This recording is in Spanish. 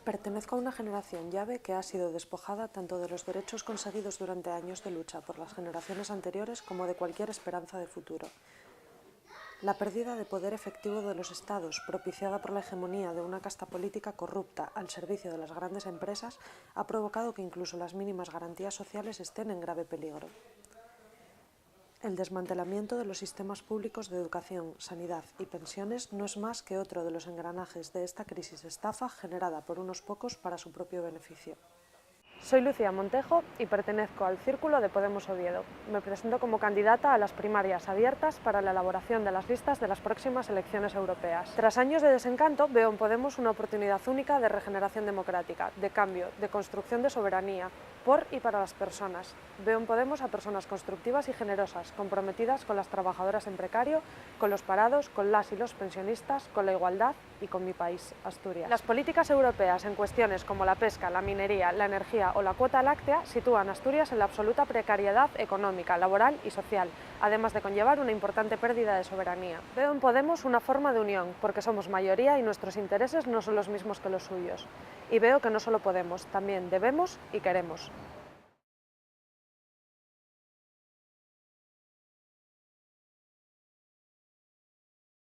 Pertenezco a una generación llave que ha sido despojada tanto de los derechos conseguidos durante años de lucha por las generaciones anteriores como de cualquier esperanza de futuro. La pérdida de poder efectivo de los estados, propiciada por la hegemonía de una casta política corrupta al servicio de las grandes empresas, ha provocado que incluso las mínimas garantías sociales estén en grave peligro. El desmantelamiento de los sistemas públicos de educación, sanidad y pensiones no es más que otro de los engranajes de esta crisis estafa generada por unos pocos para su propio beneficio. Soy Lucía Montejo y pertenezco al Círculo de Podemos Oviedo. Me presento como candidata a las primarias abiertas para la elaboración de las listas de las próximas elecciones europeas. Tras años de desencanto, veo en Podemos una oportunidad única de regeneración democrática, de cambio, de construcción de soberanía, por y para las personas. Veo en Podemos a personas constructivas y generosas, comprometidas con las trabajadoras en precario, con los parados, con las y los pensionistas, con la igualdad y con mi país, Asturias. Las políticas europeas en cuestiones como la pesca, la minería, la energía o la cuota láctea sitúan a Asturias en la absoluta precariedad económica, laboral y social, además de conllevar una importante pérdida de soberanía. Veo en Podemos una forma de unión, porque somos mayoría y nuestros intereses no son los mismos que los suyos. Y veo que no solo podemos, también debemos y queremos.